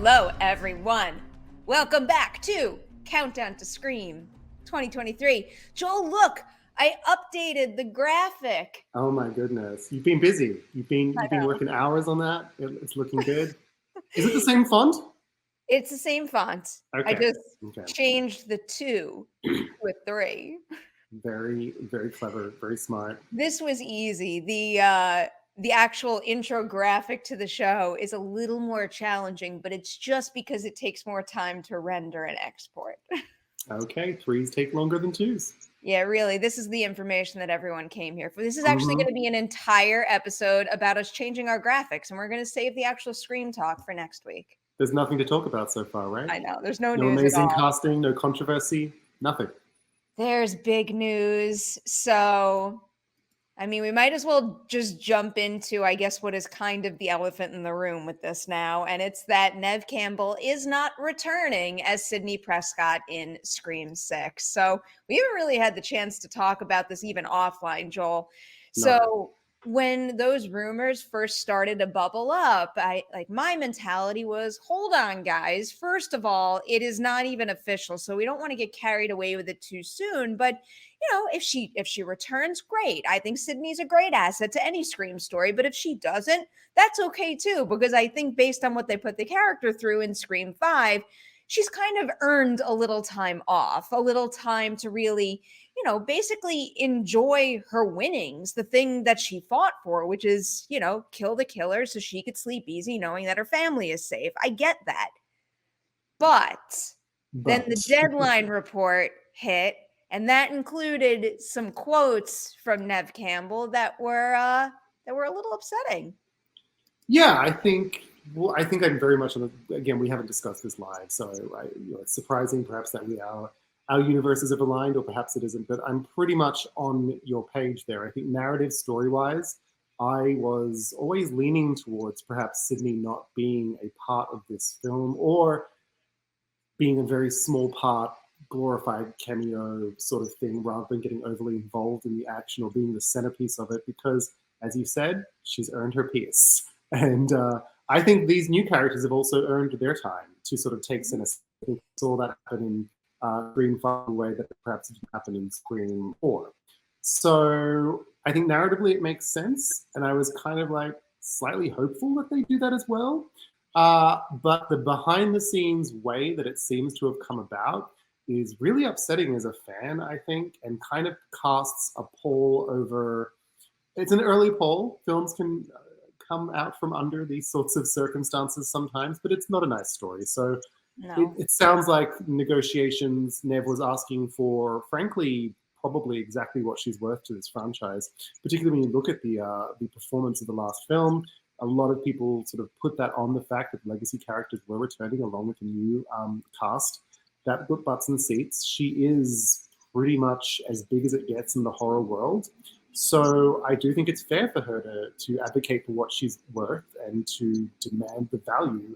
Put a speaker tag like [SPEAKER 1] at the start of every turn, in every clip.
[SPEAKER 1] Hello, everyone. Welcome back to Countdown to Scream 2023. Joel, look, I updated the graphic.
[SPEAKER 2] Oh my goodness. You've been busy. You've been working hours on that. It's looking good. Is it the same font?
[SPEAKER 1] It's the same font.
[SPEAKER 2] Okay.
[SPEAKER 1] I just changed the 2 to a 3.
[SPEAKER 2] Very, very clever, very smart.
[SPEAKER 1] This was easy. The actual intro graphic to the show is a little more challenging, but it's just because it takes more time to render and export.
[SPEAKER 2] Okay, 3s take longer than 2s.
[SPEAKER 1] Yeah, really. This is the information that everyone came here for. This is actually going to be an entire episode about us changing our graphics, and we're going to save the actual Scream talk for next week.
[SPEAKER 2] There's nothing to talk about so far, right?
[SPEAKER 1] I know. There's no
[SPEAKER 2] news
[SPEAKER 1] amazing
[SPEAKER 2] at all. Casting, no controversy, nothing.
[SPEAKER 1] There's big news. So, I mean, we might as well just jump into, I guess, what is kind of the elephant in the room with this now. And it's that Neve Campbell is not returning as Sidney Prescott in Scream 6. So we haven't really had the chance to talk about this even offline, Joel.
[SPEAKER 2] No.
[SPEAKER 1] So when those rumors first started to bubble up, my mentality was, hold on, guys. First of all, it is not even official. So we don't want to get carried away with it too soon. But if she returns, great. I think Sidney's a great asset to any Scream story. But if she doesn't, that's okay too, because I think based on what they put the character through in Scream 5, she's kind of earned a little time off, a little time to really, basically enjoy her winnings, the thing that she fought for, which is, kill the killer so she could sleep easy knowing that her family is safe. I get that. But then the deadline report hit. And that included some quotes from Neve Campbell that were a little upsetting.
[SPEAKER 2] Yeah, I think I'm very much on the. Again, we haven't discussed this live, so it's surprising perhaps that our universes have aligned, or perhaps it isn't. But I'm pretty much on your page there. I think narrative, story-wise, I was always leaning towards perhaps Sidney not being a part of this film, or being a very small part, glorified cameo sort of thing, rather than getting overly involved in the action or being the centerpiece of it, because, as you said, she's earned her piece. And I think these new characters have also earned their time to sort of take center. I think we saw that happen in Scream 5 in a way that perhaps didn't happen in Scream 4. So I think narratively it makes sense, and I was kind of like slightly hopeful that they do that as well. But the behind-the-scenes way that it seems to have come about is really upsetting as a fan, I think, and kind of casts a pall over. It's an early poll. Films can come out from under these sorts of circumstances sometimes, but it's not a nice story. So
[SPEAKER 1] no.
[SPEAKER 2] It sounds like negotiations. Neve was asking for, frankly, probably exactly what she's worth to this franchise, particularly when you look at the performance of the last film. A lot of people sort of put that on the fact that legacy characters were returning along with the new cast. That put butts in seats. She is pretty much as big as it gets in the horror world. So I do think it's fair for her to advocate for what she's worth and to demand the value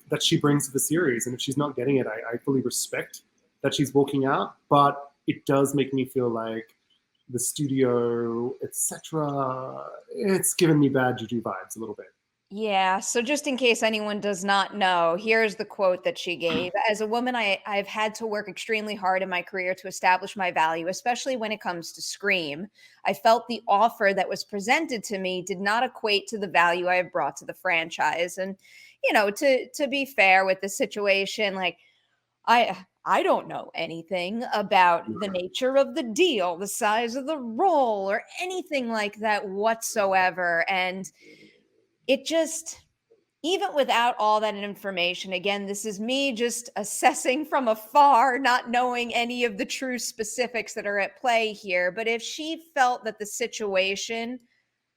[SPEAKER 2] that she brings to the series. And if she's not getting it, I fully respect that she's walking out. But it does make me feel like the studio, etc., it's given me bad juju vibes a little bit.
[SPEAKER 1] Yeah, so just in case anyone does not know, here's the quote that she gave. As a woman, I've had to work extremely hard in my career to establish my value, especially when it comes to Scream. I felt the offer that was presented to me did not equate to the value I have brought to the franchise. And, to be fair with the situation, like, I don't know anything about the nature of the deal, the size of the role, or anything like that whatsoever. And it just, even without all that information, again, this is me just assessing from afar, not knowing any of the true specifics that are at play here. But if she felt that the situation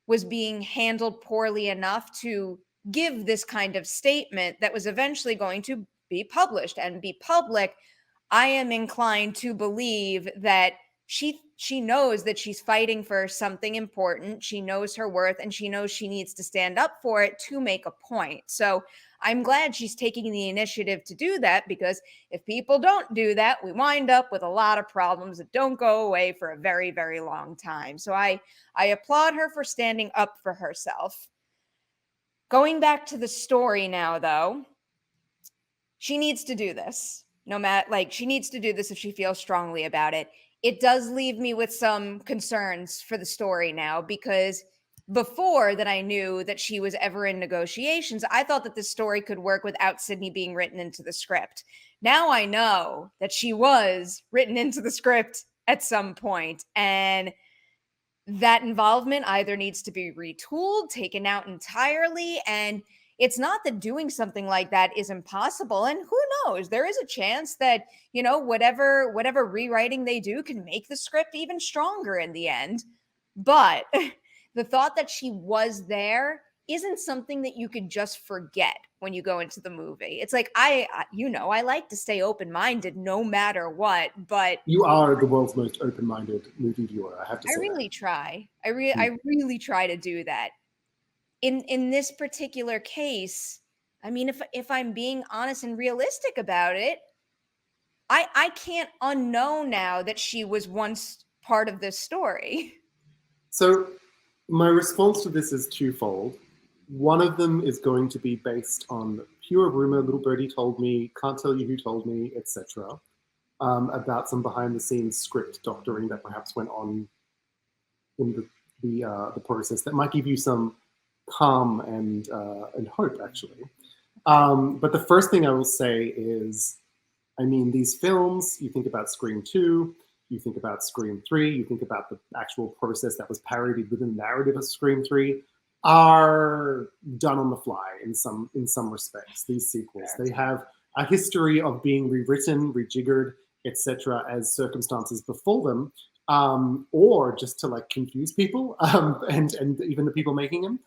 [SPEAKER 1] was being handled poorly enough to give this kind of statement that was eventually going to be published and be public, I am inclined to believe that she knows that she's fighting for something important. She knows her worth, and she knows she needs to stand up for it to make a point. So I'm glad she's taking the initiative to do that, because if people don't do that, we wind up with a lot of problems that don't go away for a very, very long time. So I applaud her for standing up for herself. Going back to the story now, though, she needs to do this. No matter, like, she needs to do this if she feels strongly about it. It does leave me with some concerns for the story now, because before that I knew that she was ever in negotiations, I thought that this story could work without Sydney being written into the script. Now I know that she was written into the script at some point, and that involvement either needs to be retooled, taken out entirely, and it's not that doing something like that is impossible. And who knows? There is a chance that, whatever rewriting they do can make the script even stronger in the end. But the thought that she was there isn't something that you could just forget when you go into the movie. It's like, I like to stay open-minded no matter what, but
[SPEAKER 2] You are the world's most open-minded movie viewer, I have to
[SPEAKER 1] I
[SPEAKER 2] say that.
[SPEAKER 1] really try. I really try to do that. In this particular case, I mean, if I'm being honest and realistic about it, I can't unknow now that she was once part of this story.
[SPEAKER 2] So my response to this is twofold. One of them is going to be based on pure rumor, little birdie told me, can't tell you who told me, etc. About some behind-the-scenes script doctoring that perhaps went on in the process that might give you some calm and hope, actually. But the first thing I will say is, I mean, these films, you think about Scream 2, you think about Scream 3, you think about the actual process that was parodied within the narrative of Scream 3, are done on the fly in some respects. These sequels, they have a history of being rewritten, rejiggered, etc., as circumstances befall them, or just to like confuse people, and even the people making them.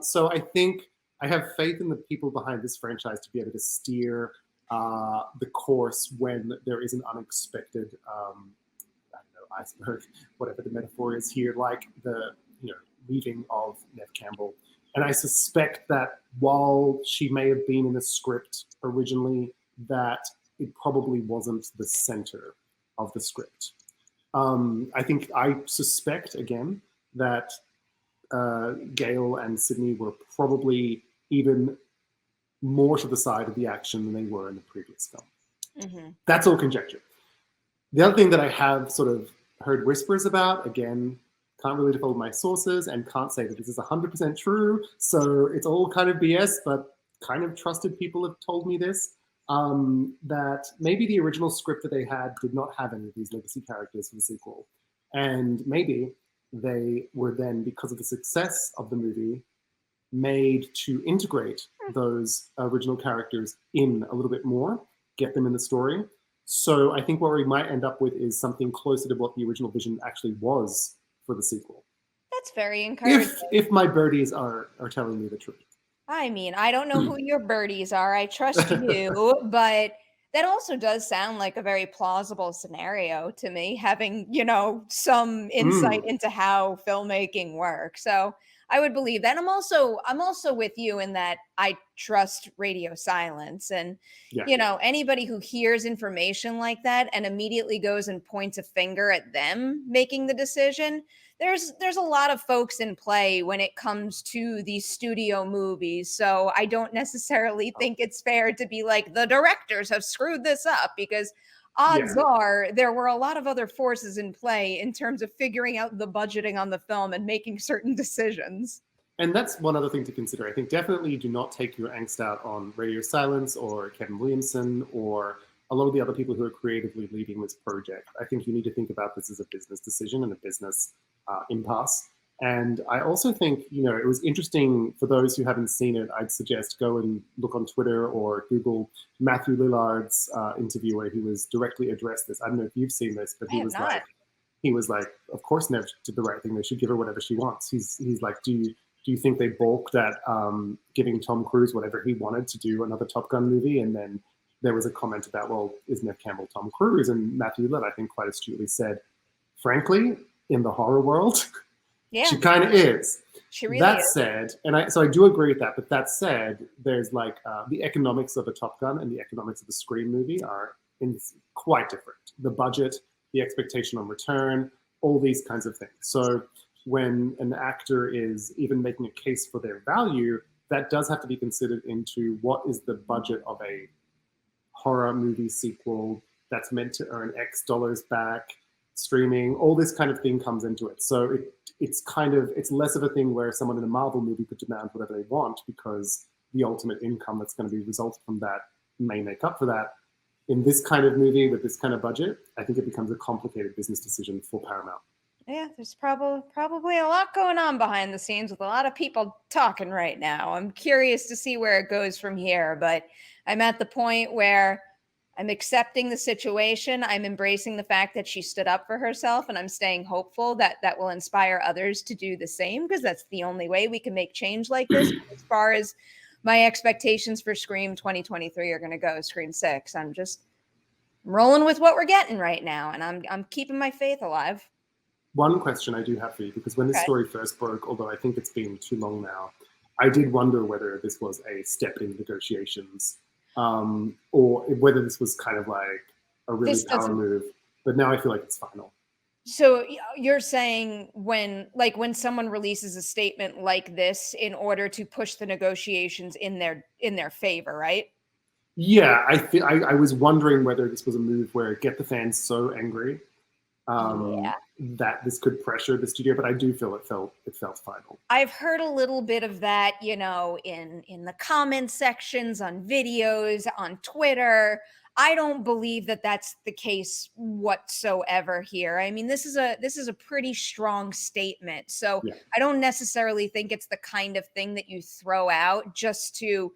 [SPEAKER 2] So I think I have faith in the people behind this franchise to be able to steer the course when there is an unexpected, I don't know, iceberg, whatever the metaphor is here, like the weaving of Neve Campbell. And I suspect that while she may have been in the script originally, that it probably wasn't the center of the script. I suspect, again, that Gale and Sydney were probably even more to the side of the action than they were in the previous film. Mm-hmm. That's all conjecture. The other thing that I have sort of heard whispers about, again, can't really divulge my sources and can't say that this is 100% true, so it's all kind of BS, but kind of trusted people have told me this, that maybe the original script that they had did not have any of these legacy characters for the sequel. And maybe they were then, because of the success of the movie, made to integrate those original characters in a little bit more, get them in the story. So I think what we might end up with is something closer to what the original vision actually was for the sequel.
[SPEAKER 1] That's very encouraging.
[SPEAKER 2] If my birdies are telling me the truth.
[SPEAKER 1] I mean, I don't know who your birdies are. I trust you, but that also does sound like a very plausible scenario to me, having, some insight into how filmmaking works. So I would believe that. I'm also with you in that I trust radio silence, and anybody who hears information like that and immediately goes and points a finger at them making the decision. There's a lot of folks in play when it comes to these studio movies. So I don't necessarily think it's fair to be like, the directors have screwed this up, because odds are there were a lot of other forces in play in terms of figuring out the budgeting on the film and making certain decisions.
[SPEAKER 2] And that's one other thing to consider. I think definitely do not take your angst out on Radio Silence or Kevin Williamson or a lot of the other people who are creatively leading this project. I think you need to think about this as a business decision and a business impasse. And I also think, it was interesting for those who haven't seen it. I'd suggest go and look on Twitter or Google Matthew Lillard's interview where he was directly addressed this. I don't know if you've seen this, but he was like, of course Neve did the right thing. They should give her whatever she wants. He's like, do you think they balked at giving Tom Cruise whatever he wanted to do another Top Gun movie? And then there was a comment about, well, is Neve Campbell Tom Cruise? And Matthew Lillard, I think, quite astutely said, frankly, in the horror world, she kind of is.
[SPEAKER 1] She really
[SPEAKER 2] that
[SPEAKER 1] is.
[SPEAKER 2] Said, so I do agree with that, but that said, there's like the economics of a Top Gun and the economics of a Scream movie are quite different. The budget, the expectation on return, all these kinds of things. So when an actor is even making a case for their value, that does have to be considered into what is the budget of a horror movie sequel that's meant to earn X dollars back, streaming, all this kind of thing comes into it. So it's less of a thing where someone in a Marvel movie could demand whatever they want, because the ultimate income that's going to be resulted from that may make up for that. In this kind of movie with this kind of budget, I think it becomes a complicated business decision for Paramount.
[SPEAKER 1] Yeah, there's probably a lot going on behind the scenes with a lot of people talking right now. I'm curious to see where it goes from here, but I'm at the point where I'm accepting the situation. I'm embracing the fact that she stood up for herself, and I'm staying hopeful that that will inspire others to do the same, because that's the only way we can make change like this. As far as my expectations for Scream 2023 are going to go, Scream 6, I'm just rolling with what we're getting right now, and I'm keeping my faith alive.
[SPEAKER 2] One question I do have for you, because when this
[SPEAKER 1] Okay.
[SPEAKER 2] story first broke, although I think it's been too long now, I did wonder whether this was a step in negotiations, or whether this was kind of like a really
[SPEAKER 1] This
[SPEAKER 2] power
[SPEAKER 1] doesn't.
[SPEAKER 2] move. But now I feel like it's final.
[SPEAKER 1] So you're saying when someone releases a statement like this in order to push the negotiations in their favor, right?
[SPEAKER 2] Yeah, I was wondering whether this was a move where get the fans so angry
[SPEAKER 1] Yeah.
[SPEAKER 2] that this could pressure the studio, but I do feel it felt final.
[SPEAKER 1] I've heard a little bit of that, in the comment sections on videos, on Twitter. I don't believe that that's the case whatsoever here. I mean, this is a pretty strong statement. So
[SPEAKER 2] Yeah.
[SPEAKER 1] I don't necessarily think it's the kind of thing that you throw out just to,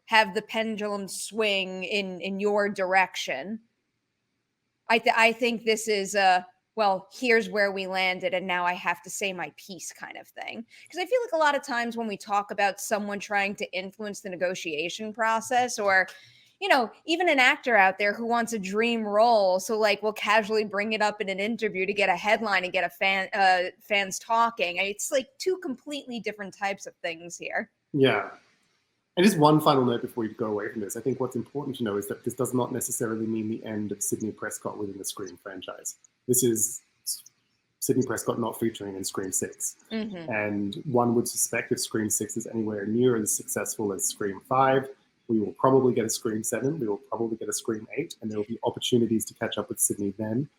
[SPEAKER 1] have the pendulum swing in your direction. I think this is well, here's where we landed, and now I have to say my piece kind of thing. Because I feel like a lot of times when we talk about someone trying to influence the negotiation process, or even an actor out there who wants a dream role, so like we'll casually bring it up in an interview to get a headline and get fans talking. It's like two completely different types of things here.
[SPEAKER 2] Yeah. And just one final note before we go away from this. I think what's important to know is that this does not necessarily mean the end of Sidney Prescott within the Scream franchise. This is Sidney Prescott not featuring in Scream 6.
[SPEAKER 1] Mm-hmm.
[SPEAKER 2] And one would suspect if Scream 6 is anywhere near as successful as Scream 5, we will probably get a Scream 7, we will probably get a Scream 8, and there will be opportunities to catch up with Sidney then.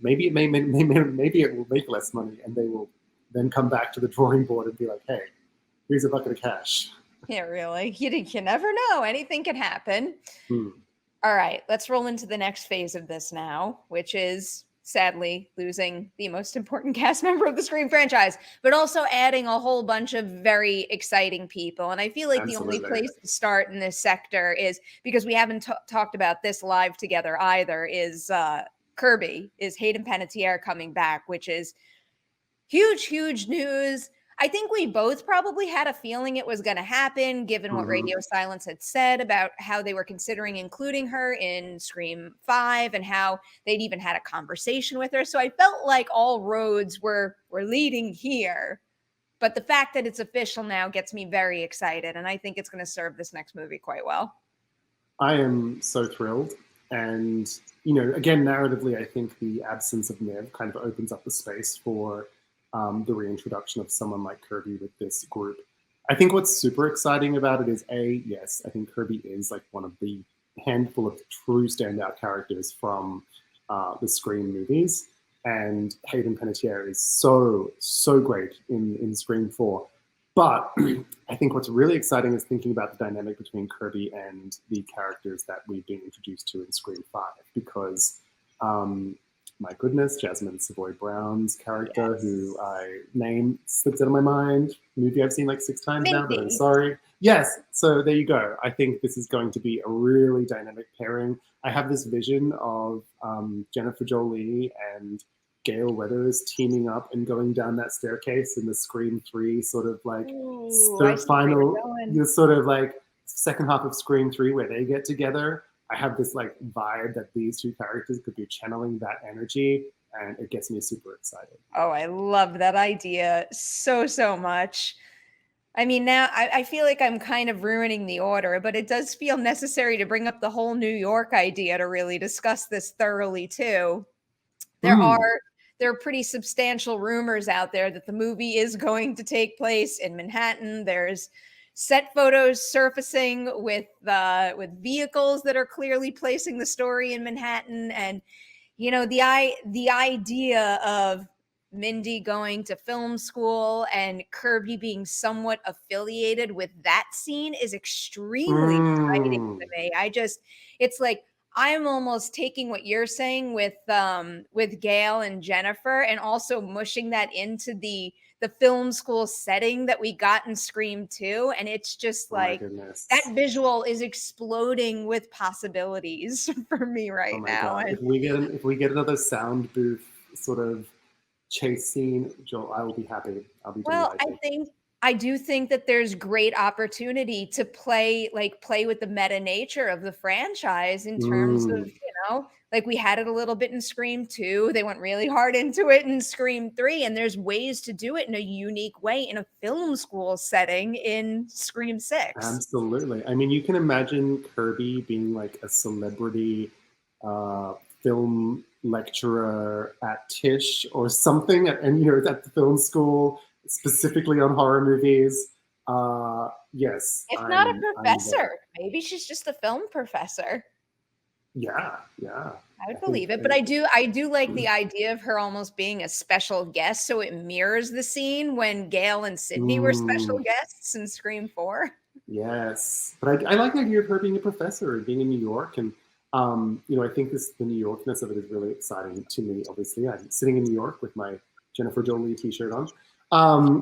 [SPEAKER 2] Maybe it will make less money, and they will then come back to the drawing board and be like, hey, here's a bucket of cash.
[SPEAKER 1] Yeah, really. You never know. Anything can happen. All right, let's roll into the next phase of this now, which is sadly losing the most important cast member of the Scream franchise, but also adding a whole bunch of very exciting people. And I feel like
[SPEAKER 2] Absolutely.
[SPEAKER 1] The only place to start in this sector is, because we haven't talked about this live together either, is Kirby, is Hayden Panettiere coming back, which is huge, huge news. I think we both probably had a feeling it was going to happen, given what Radio Silence had said about how they were considering including her in Scream 5 and how they'd even had a conversation with her. So I felt like all roads were leading here. But the fact that it's official now gets me very excited, and I think it's going to serve this next movie quite well.
[SPEAKER 2] I am so thrilled. And, again, narratively, I think the absence of Neve kind of opens up the space for the reintroduction of someone like Kirby with this group. I think what's super exciting about it is, yes, I think Kirby is like one of the handful of true standout characters from the Scream movies, and Hayden Panettiere is so great in Scream 4. But I think what's really exciting is thinking about the dynamic between Kirby and the characters that we've been introduced to in Scream 5, because my goodness, Jasmine Savoy Brown's character, yes, who I name slips out of my mind, movie I've seen like 6 times now, but I'm sorry. Yes, so there you go. I think this is going to be a really dynamic pairing. I have this vision of Jennifer Jolie and Gale Weathers teaming up and going down that staircase in the Scream 3 sort of like final, sort of like second half of Scream 3 where they get together. I have this like vibe that these two characters could be channeling that energy, and it gets me super excited.
[SPEAKER 1] Oh, I love that idea so much. I mean, now I feel like I'm kind of ruining the order, but it does feel necessary to bring up the whole New York idea to really discuss this thoroughly too. There are pretty substantial rumors out there that the movie is going to take place in Manhattan. There's set photos surfacing with vehicles that are clearly placing the story in Manhattan. And the idea of Mindy going to film school and Kirby being somewhat affiliated with that scene is extremely exciting to me. It's like I'm almost taking what you're saying with Gale and Jennifer and also mushing that into the film school setting that we got in Scream 2. And it's just
[SPEAKER 2] Oh my
[SPEAKER 1] like
[SPEAKER 2] goodness.
[SPEAKER 1] that visual is exploding with possibilities for me right
[SPEAKER 2] Oh my
[SPEAKER 1] now.
[SPEAKER 2] God.
[SPEAKER 1] And
[SPEAKER 2] If we get another sound booth sort of chase scene, Joel, I will be happy. I'll be
[SPEAKER 1] well,
[SPEAKER 2] delighted.
[SPEAKER 1] I do think that there's great opportunity to play with the meta nature of the franchise in terms of, like we had it a little bit in Scream 2. They went really hard into it in Scream 3, and there's ways to do it in a unique way in a film school setting in Scream 6.
[SPEAKER 2] Absolutely. I mean, you can imagine Kirby being like a celebrity film lecturer at Tisch or something, and at the film school specifically on horror movies. Yes,
[SPEAKER 1] If not a
[SPEAKER 2] I'm
[SPEAKER 1] professor, maybe she's just a film professor.
[SPEAKER 2] Yeah.
[SPEAKER 1] I would believe it, but I do like the idea of her almost being a special guest, so it mirrors the scene when Gale and Sydney were special guests in Scream 4.
[SPEAKER 2] Yes, but I like the idea of her being a professor and being in New York, and I think the New Yorkness of it is really exciting to me. Obviously, I'm sitting in New York with my Jennifer Jolie T-shirt on,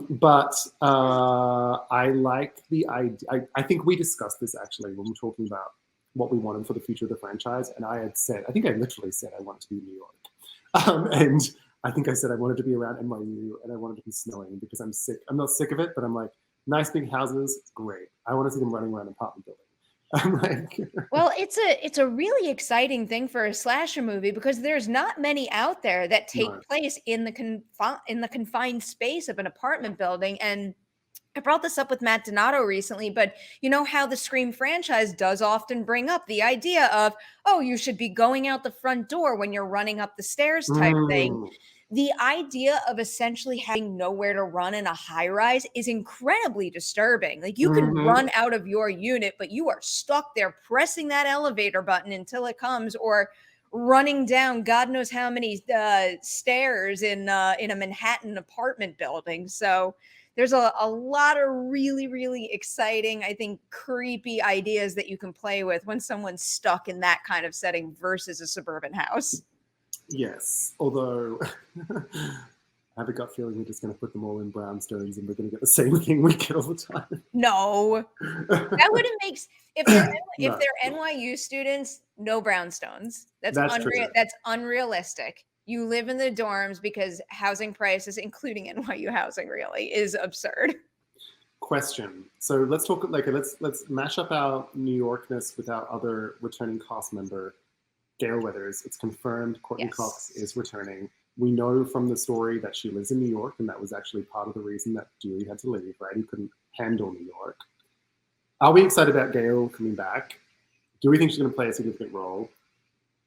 [SPEAKER 2] but I like the idea. I think we discussed this actually when we were talking about what we wanted for the future of the franchise, and I think I literally said I wanted to be in New York, and I think I said I wanted to be around NYU and I wanted to be snowing because I'm sick. I'm not sick of it, but I'm like, nice big houses, great. I want to see them running around an apartment building. I'm like,
[SPEAKER 1] well, it's a really exciting thing for a slasher movie because there's not many out there that take place in the confined space of an apartment building. And I brought this up with Matt Donato recently, but you know how the Scream franchise does often bring up the idea of, oh, you should be going out the front door when you're running up the stairs type thing. The idea of essentially having nowhere to run in a high rise is incredibly disturbing. Like you can run out of your unit, but you are stuck there pressing that elevator button until it comes, or running down God knows how many stairs in a Manhattan apartment building. So there's a lot of really, really exciting, I think, creepy ideas that you can play with when someone's stuck in that kind of setting versus a suburban house.
[SPEAKER 2] Yes, although I have a gut feeling we're just going to put them all in brownstones and we're going to get the same thing we get all the time.
[SPEAKER 1] No, that wouldn't make if they're NYU students, no brownstones. That's unrealistic. You live in the dorms because housing prices, including NYU housing, really is absurd.
[SPEAKER 2] Question. So let's talk let's mash up our New Yorkness with our other returning cast member, Gale Weathers. It's confirmed Courtney Cox is returning. We know from the story that she lives in New York, and that was actually part of the reason that Dewey had to leave, right? He couldn't handle New York. Are we excited about Gale coming back? Do we think she's going to play a significant role?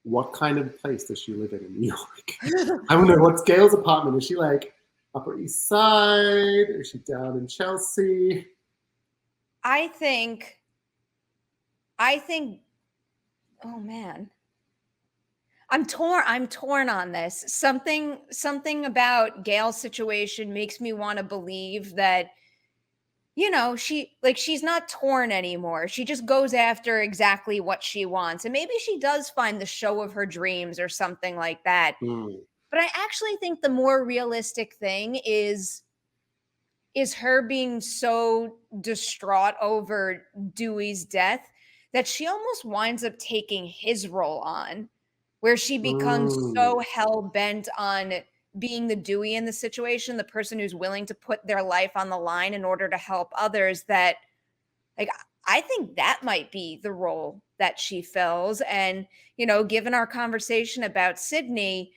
[SPEAKER 2] What kind of place does she live in New York? I don't know. What's Gale's apartment? Is she like Upper East Side? Is she down in Chelsea?
[SPEAKER 1] I think, oh man. I'm torn on this. Something about Gale's situation makes me want to believe that, she's not torn anymore. She just goes after exactly what she wants. And maybe she does find the show of her dreams or something like that. But I actually think the more realistic thing is her being so distraught over Dewey's death that she almost winds up taking his role on, where she becomes so hell-bent on being the Dewey in the situation, the person who's willing to put their life on the line in order to help others, that I think that might be the role that she fills. And, given our conversation about Sydney,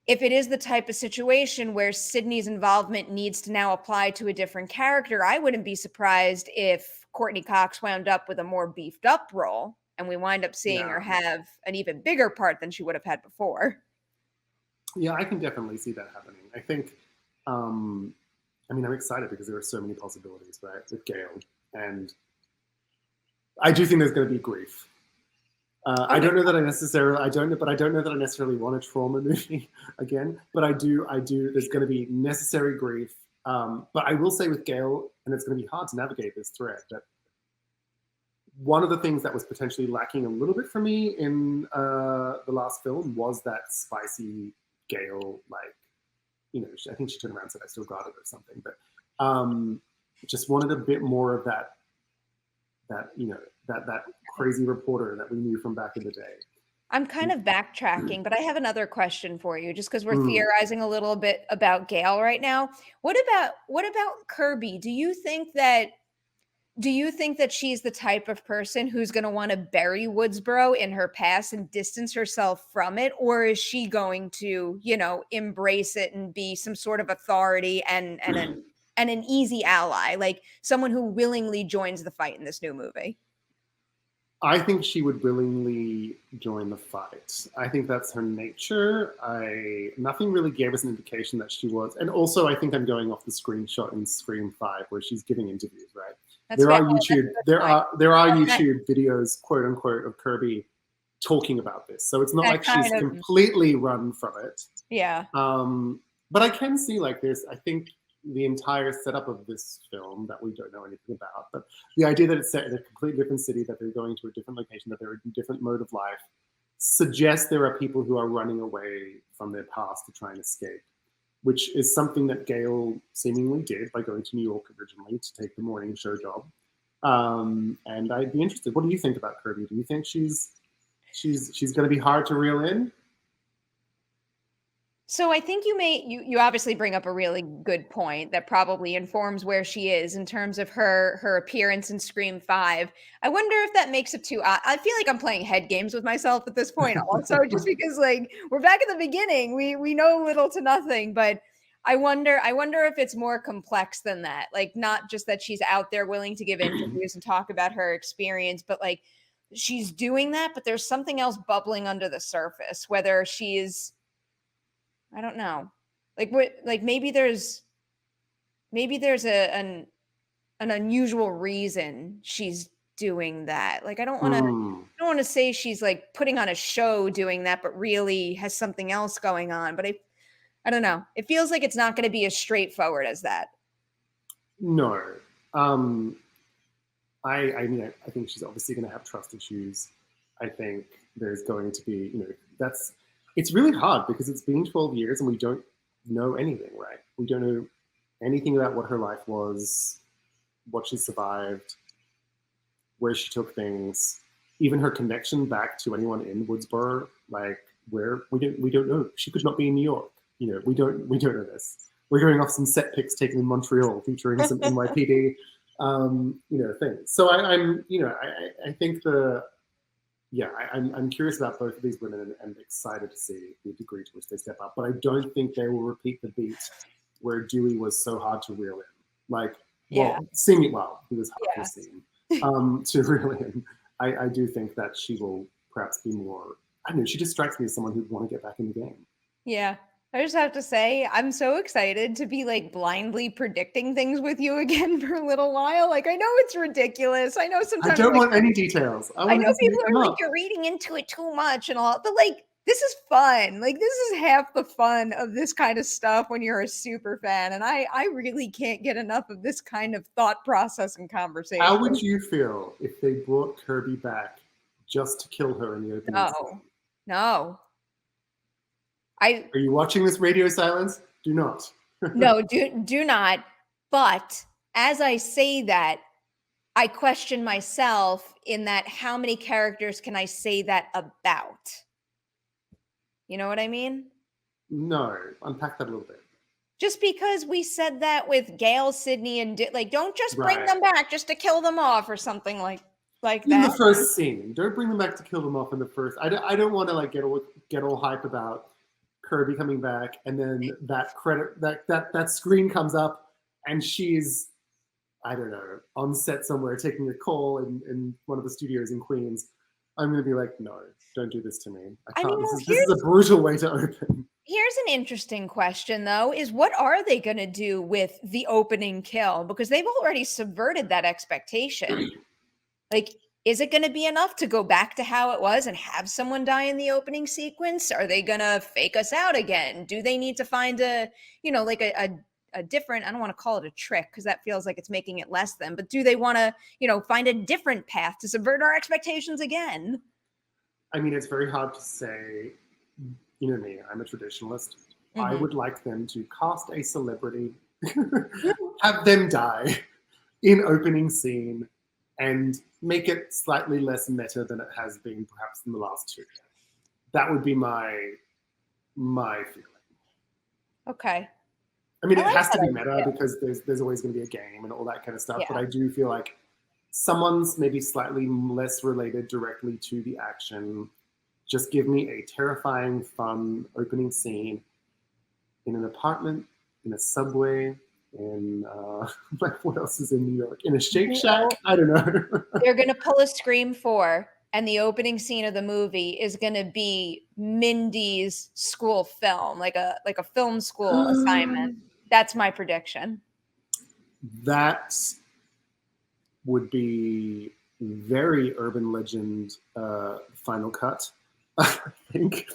[SPEAKER 1] if it is the type of situation where Sydney's involvement needs to now apply to a different character, I wouldn't be surprised if Courtney Cox wound up with a more beefed up role and we wind up seeing her have an even bigger part than she would have had before.
[SPEAKER 2] Yeah, I can definitely see that happening. I think I mean, I'm excited because there are so many possibilities, right, with Gale, and I do think there's going to be grief. I don't know that I necessarily. I don't know that I necessarily want a trauma movie again. But I do. There's going to be necessary grief. But I will say with Gale, and it's going to be hard to navigate this thread, that one of the things that was potentially lacking a little bit for me in the last film was that spicy Gale, like, I think she turned around and said, "I still got it" or something. But just wanted a bit more of that crazy reporter that we knew from back in the day.
[SPEAKER 1] I'm kind of backtracking, but I have another question for you, just because we're theorizing a little bit about Gale right now. What about Kirby? Do you think that she's the type of person who's going to want to bury Woodsboro in her past and distance herself from it? Or is she going to, embrace it and be some sort of authority and an easy ally, like someone who willingly joins the fight in this new movie?
[SPEAKER 2] I think she would willingly join the fight. I think that's her nature. Nothing really gave us an indication that she was. And also, I think I'm going off the screenshot in Scream 5 where she's giving interviews, right? There are YouTube videos, quote unquote, of Kirby talking about this. So it's not like she's completely run from it.
[SPEAKER 1] Yeah.
[SPEAKER 2] But I can see, like, there's, I think, the entire setup of this film that we don't know anything about, but the idea that it's set in a completely different city, that they're going to a different location, that they're a different mode of life, suggests there are people who are running away from their past to try and escape, which is something that Gale seemingly did by going to New York originally to take the morning show job. And I'd be interested. What do you think about Kirby? Do you think she's going to be hard to reel in?
[SPEAKER 1] So I think you obviously bring up a really good point that probably informs where she is in terms of her appearance in Scream 5. I wonder if that makes it too. I feel like I'm playing head games with myself at this point also, just because, like, we're back at the beginning. We know little to nothing, but I wonder if it's more complex than that. Like, not just that she's out there willing to give interviews and talk about her experience, but like she's doing that, but there's something else bubbling under the surface, whether she's, I don't know. Maybe there's an unusual reason she's doing that. Like, I don't want to say she's like putting on a show doing that, but really has something else going on. But I don't know. It feels like it's not going to be as straightforward as that.
[SPEAKER 2] No. I mean, I think she's obviously going to have trust issues. I think there's going to be, it's really hard because it's been 12 years and we don't know anything, right? We don't know anything about what her life was, what she survived, where she took things, even her connection back to anyone in Woodsboro, like, where we don't know. She could not be in New York. We don't know this. We're going off some set pics taken in Montreal featuring some NYPD things. So I think I'm curious about both of these women and excited to see the degree to which they step up. But I don't think they will repeat the beat where Dewey was so hard to reel in. Like, he was hard to see to reel in. I do think that she will perhaps be more, I don't know, she just strikes me as someone who'd want to get back in the game.
[SPEAKER 1] Yeah. I just have to say, I'm so excited to be like blindly predicting things with you again for a little while. Like, I know it's ridiculous. I know sometimes
[SPEAKER 2] I don't want any details.
[SPEAKER 1] I know people are like, you're reading into it too much and all, but like, this is fun. Like, this is half the fun of this kind of stuff when you're a super fan. And I really can't get enough of this kind of thought process and conversation.
[SPEAKER 2] How would you feel if they brought Kirby back just to kill her in the opening scene?
[SPEAKER 1] No.
[SPEAKER 2] Are you watching this radio silence? Do not.
[SPEAKER 1] No, do not. But as I say that, I question myself in that how many characters can I say that about? You know what I mean?
[SPEAKER 2] No, unpack that a little bit.
[SPEAKER 1] Just because we said that with Gale, Sydney, and don't just bring them back just to kill them off or something like that.
[SPEAKER 2] In the first scene, don't bring them back to kill them off in the first. I don't want to like get all hype about Kirby coming back, and then that screen comes up, and she's, I don't know, on set somewhere taking a call in one of the studios in Queens. I'm going to be like, no, don't do this to me. I can't. This is a brutal way to open.
[SPEAKER 1] Here's an interesting question, though, is what are they going to do with the opening kill? Because they've already subverted that expectation. Like, is it going to be enough to go back to how it was and have someone die in the opening sequence? Are they going to fake us out again? Do they need to find like a different, I don't want to call it a trick because that feels like it's making it less than, but do they want to, find a different path to subvert our expectations again?
[SPEAKER 2] I mean, it's very hard to say. You know me, I'm a traditionalist. I
[SPEAKER 1] Mm-hmm.
[SPEAKER 2] would like them to cast a celebrity, have them die in opening scene, and make it slightly less meta than it has been perhaps in the last two. That would be my feeling.
[SPEAKER 1] Okay.
[SPEAKER 2] I mean,
[SPEAKER 1] I
[SPEAKER 2] it
[SPEAKER 1] like
[SPEAKER 2] has to
[SPEAKER 1] that
[SPEAKER 2] be meta
[SPEAKER 1] idea.
[SPEAKER 2] because there's always going to be a game and all that kind of stuff. But
[SPEAKER 1] Yeah.
[SPEAKER 2] I do feel like someone's maybe slightly less related directly to the action. Just give me a terrifying, fun opening scene in an apartment, in a subway, in like what else is in New York? In a Shake Shack? I don't know.
[SPEAKER 1] They're gonna pull a Scream 4, and the opening scene of the movie is gonna be Mindy's school film, like a film school assignment. That's my prediction.
[SPEAKER 2] That would be very urban legend final cut, I think.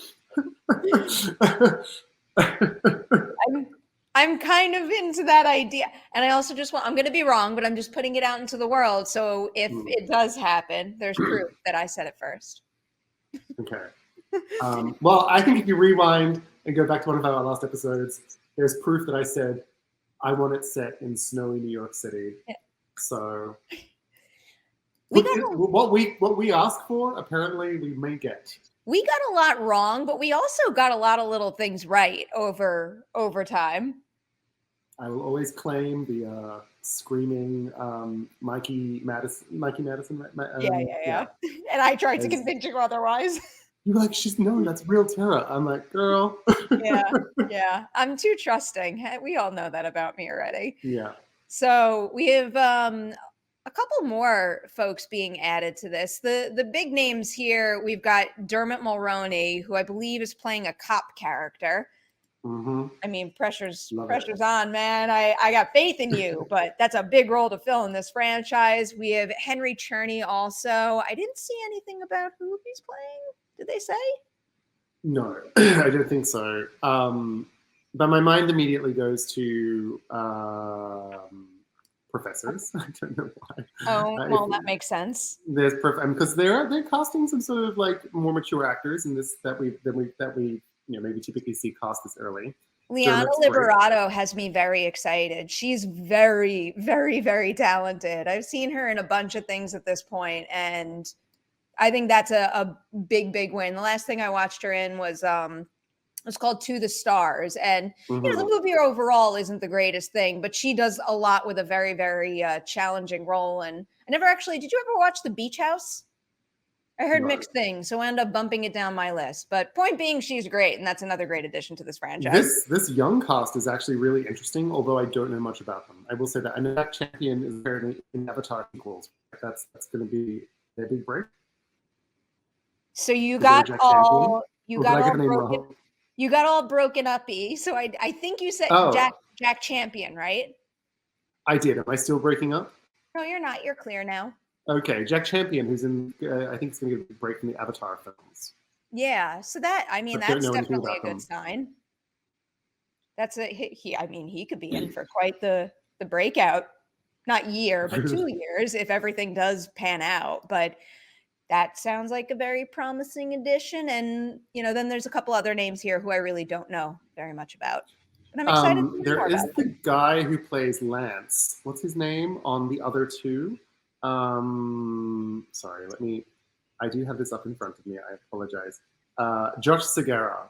[SPEAKER 1] I'm kind of into that idea. And I also I'm gonna be wrong, but I'm just putting it out into the world. So if it does happen, there's proof that I said it first.
[SPEAKER 2] Okay. Well, I think if you rewind and go back to one of our last episodes, there's proof that I said I want it set in snowy New York City.
[SPEAKER 1] Yeah.
[SPEAKER 2] So
[SPEAKER 1] We got
[SPEAKER 2] what we ask for, apparently we may get.
[SPEAKER 1] We got a lot wrong, but we also got a lot of little things right over time.
[SPEAKER 2] I will always claim the screaming Mikey Madison.
[SPEAKER 1] Yeah. And I tried to convince you otherwise.
[SPEAKER 2] You're like, no, that's real terror. I'm like, girl.
[SPEAKER 1] Yeah. I'm too trusting. We all know that about me already.
[SPEAKER 2] Yeah.
[SPEAKER 1] So we have a couple more folks being added to this. The big names here, we've got Dermot Mulroney, who I believe is playing a cop character.
[SPEAKER 2] Mm-hmm.
[SPEAKER 1] I mean, pressure's on, man. I got faith in you, but that's a big role to fill in this franchise. We have Henry Czerny also. I didn't see anything about who he's playing. Did they say?
[SPEAKER 2] No, I don't think so. But my mind immediately goes to professors. I don't know why.
[SPEAKER 1] Oh, well, that makes sense.
[SPEAKER 2] There's because they're casting some sort of like more mature actors in this that we maybe typically see cast this early.
[SPEAKER 1] Liana Liberato has me very excited. She's very, very, very talented. I've seen her in a bunch of things at this point, and I think that's a big, big win. The last thing I watched her in was it's called To the Stars, and the movie overall isn't the greatest thing, but she does a lot with a very, very challenging role. And I never actually. Did you ever watch The Beach House? I heard mixed things, so I ended up bumping it down my list. But point being, she's great, and that's another great addition to this franchise.
[SPEAKER 2] This young cast is actually really interesting, although I don't know much about them. I will say that. I know that Champion is apparently in Avatar sequels. That's going to be their big break.
[SPEAKER 1] So you got all broken up-y. So I think you said Jack Champion, right?
[SPEAKER 2] I did. Am I still breaking up?
[SPEAKER 1] No, you're not. You're clear now.
[SPEAKER 2] Okay, Jack Champion, who's in, I think it's going to get a break from the Avatar films.
[SPEAKER 1] Yeah, so that's definitely a good sign. He could be in for quite the breakout, not year, but 2 years if everything does pan out. But that sounds like a very promising addition. And, then there's a couple other names here who I really don't know very much about. But I'm excited to
[SPEAKER 2] There
[SPEAKER 1] more
[SPEAKER 2] is
[SPEAKER 1] about
[SPEAKER 2] the guy who plays Lance. What's his name on the other two? Sorry, I do have this up in front of me. I apologize. Josh Segarra,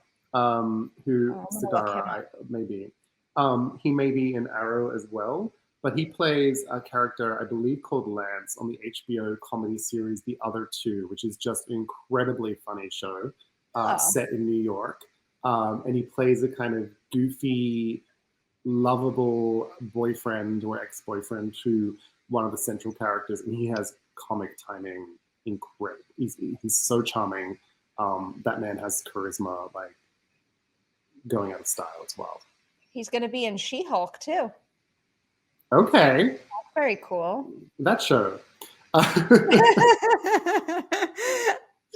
[SPEAKER 2] he may be in Arrow as well, but he plays a character, I believe, called Lance on the HBO comedy series The Other Two, which is just an incredibly funny show set in New York. And he plays a kind of goofy, lovable boyfriend or ex-boyfriend to one of the central characters, and he has comic timing incredible. He's so charming. That man has charisma like going out of style as well.
[SPEAKER 1] He's going to be in She-Hulk too.
[SPEAKER 2] Okay.
[SPEAKER 1] That's very cool.
[SPEAKER 2] That show.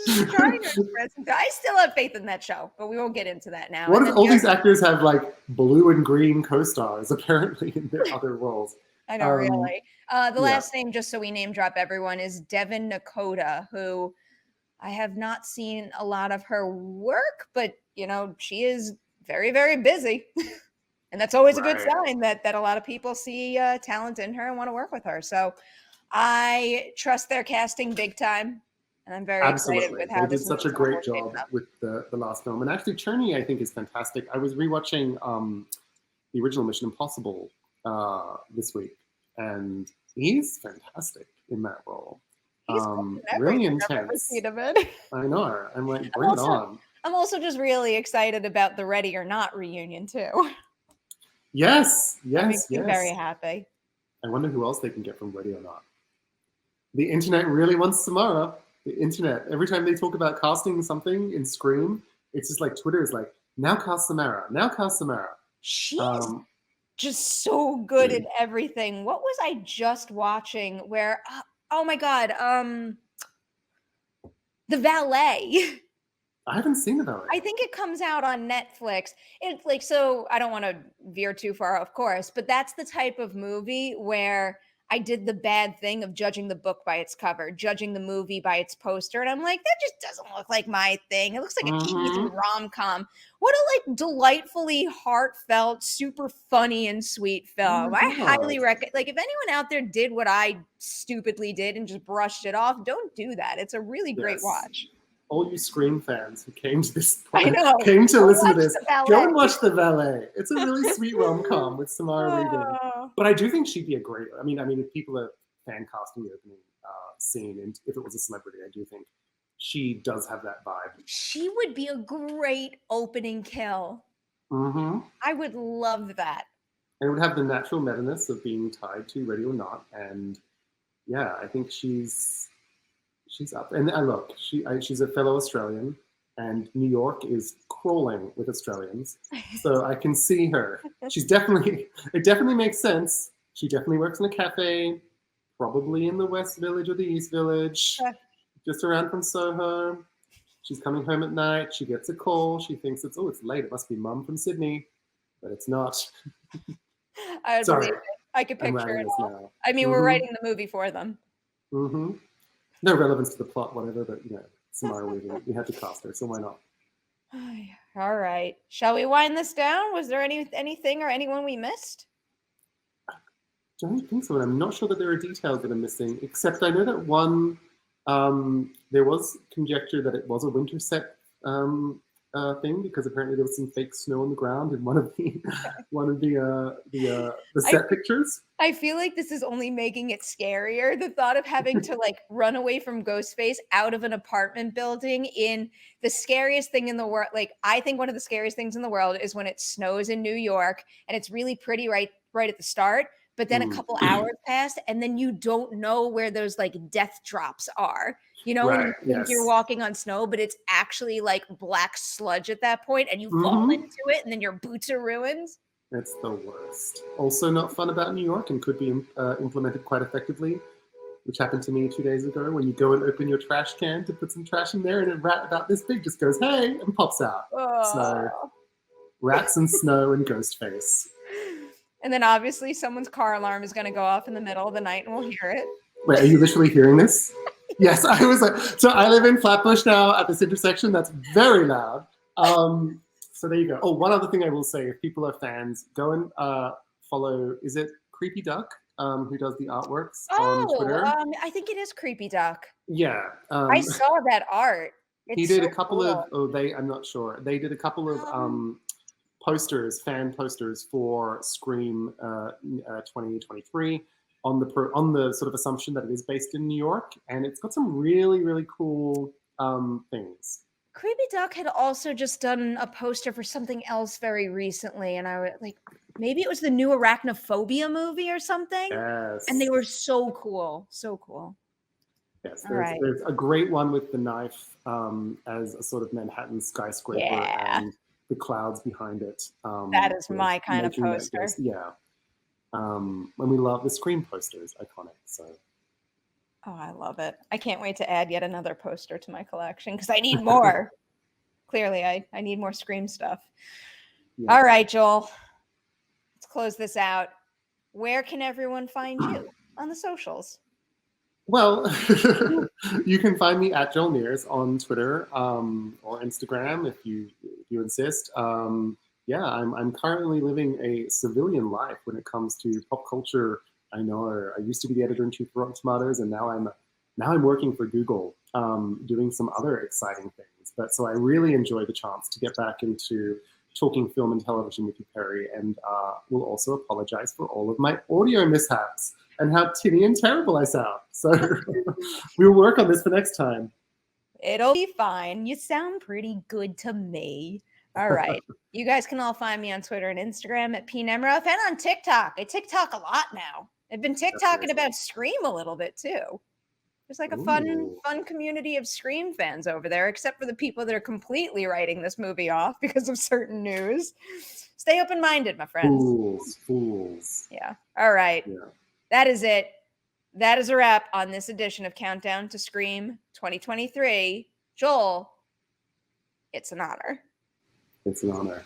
[SPEAKER 1] Just trying to express. I still have faith in that show, but we won't get into that now.
[SPEAKER 2] What if all these actors have like blue and green co-stars apparently in their other roles?
[SPEAKER 1] I know, really. The last name, just so we name drop everyone, is Devin Nakota, who I have not seen a lot of her work, but you know, she is very, very busy. And that's always a good sign that a lot of people see talent in her and want to work with her. So I trust their casting big time. And I'm very excited with how
[SPEAKER 2] they did such a great job with the last film. And actually, Cherney, I think, is fantastic. I was rewatching the original Mission Impossible this week, and he's fantastic in that role.
[SPEAKER 1] He's
[SPEAKER 2] really intense. I know. I'm like, bring it on.
[SPEAKER 1] I'm also just really excited about the Ready or Not reunion too.
[SPEAKER 2] Yes.
[SPEAKER 1] I'm very happy.
[SPEAKER 2] I wonder who else they can get from Ready or Not. The internet really wants Samara. The internet, every time they talk about casting something in Scream, it's just like Twitter is like, now cast Samara, now cast Samara.
[SPEAKER 1] She's just so good at everything. What was I just watching where, oh my God, The Valet.
[SPEAKER 2] I haven't seen The Valet.
[SPEAKER 1] I think it comes out on Netflix. It's like, so I don't want to veer too far, of course, but that's the type of movie where I did the bad thing of judging the book by its cover, judging the movie by its poster. And I'm like, that just doesn't look like my thing. It looks like a cheesy rom-com. What a like delightfully heartfelt, super funny and sweet film. I highly recommend, like if anyone out there did what I stupidly did and just brushed it off, don't do that. It's a really great watch.
[SPEAKER 2] All you Scream fans who came to this point, came to listen to this, go and watch The Valet. It's a really sweet rom-com with Samara Weaving. But I do think she'd be a great, I mean, if people are fan casting the opening scene, and if it was a celebrity, I do think she does have that vibe.
[SPEAKER 1] She would be a great opening kill. I would love that.
[SPEAKER 2] And it would have the natural meta-ness of being tied to Ready or Not. And yeah, I think she's up. And look, she's a fellow Australian, and New York is crawling with Australians. So I can see her. It definitely makes sense. She definitely works in a cafe, probably in the West Village or the East Village, just around from Soho. She's coming home at night. She gets a call. She thinks it's late. It must be Mum from Sydney, but it's not.
[SPEAKER 1] Sorry. I could picture it all. Now. I mean, we're writing the movie for them.
[SPEAKER 2] No relevance to the plot, whatever, but Samara Weaving, we had to cast her, so why not?
[SPEAKER 1] All right. Shall we wind this down? Was there anything or anyone we missed?
[SPEAKER 2] I don't think so, and I'm not sure that there are details that are missing, except I know that one, there was conjecture that it was a winter set thing, because apparently there was some fake snow on the ground in one of the set pictures.
[SPEAKER 1] I feel like this is only making it scarier. The thought of having to like run away from Ghostface out of an apartment building in the scariest thing in the world. Like I think one of the scariest things in the world is when it snows in New York and it's really pretty right at the start, but then a couple hours pass and then you don't know where those like death drops are. You know, when you think you're walking on snow, but it's actually like black sludge at that point and you fall into it and then your boots are ruined.
[SPEAKER 2] It's the worst. Also not fun about New York and could be implemented quite effectively, which happened to me 2 days ago when you go and open your trash can to put some trash in there and a rat about this big just goes, hey, and pops out. So rats and snow and Ghostface.
[SPEAKER 1] And then obviously someone's car alarm is going to go off in the middle of the night and we'll hear it.
[SPEAKER 2] Wait, are you literally hearing this? Yes, I was like, so I live in Flatbush now at this intersection. That's very loud. So there you go. Oh, one other thing I will say, if people are fans, go and follow, is it Creepy Duck, who does the artworks on Twitter?
[SPEAKER 1] I think it is Creepy Duck.
[SPEAKER 2] Yeah.
[SPEAKER 1] I saw that art.
[SPEAKER 2] He did a couple of, I'm not sure. They did a couple of fan posters for Scream 2023 on the sort of assumption that it is based in New York. And it's got some really, really cool things.
[SPEAKER 1] Creepy Duck had also just done a poster for something else very recently, and I was like, maybe it was the new Arachnophobia movie or something.
[SPEAKER 2] Yes.
[SPEAKER 1] And they were so cool. So cool.
[SPEAKER 2] Yes, there's a great one with the knife as a sort of Manhattan skyscraper and the clouds behind it.
[SPEAKER 1] That is
[SPEAKER 2] sort
[SPEAKER 1] my kind of
[SPEAKER 2] making that
[SPEAKER 1] poster.
[SPEAKER 2] ghost- yeah. And we love the Scream posters, iconic. So
[SPEAKER 1] Oh, I love it. I can't wait to add yet another poster to my collection because I need more. Clearly, I need more Scream stuff.
[SPEAKER 2] yeah.
[SPEAKER 1] All right, Joel. Let's close this out. Where can everyone find you on the socials?
[SPEAKER 2] Well, you can find me at Joel Mears on Twitter or Instagram if you insist. Yeah, I'm currently living a civilian life when it comes to pop culture. I know I used to be the editor in chief of Rotten Tomatoes, and now I'm working for Google, doing some other exciting things. But so I really enjoy the chance to get back into talking film and television with you, Perri, and will also apologize for all of my audio mishaps and how tinny and terrible I sound. So we'll work on this for next time.
[SPEAKER 1] It'll be fine. You sound pretty good to me. All right. You guys can all find me on Twitter and Instagram at PNemroff and on TikTok. I TikTok a lot now. I've been TikToking about Scream a little bit too. There's like a fun community of Scream fans over there, except for the people that are completely writing this movie off because of certain news. Stay open-minded, my friends.
[SPEAKER 2] Fools.
[SPEAKER 1] Yeah. All right.
[SPEAKER 2] Yeah.
[SPEAKER 1] That is it. That is a wrap on this edition of Countdown to Scream 2023. Joel, it's an honor.
[SPEAKER 2] It's an honor.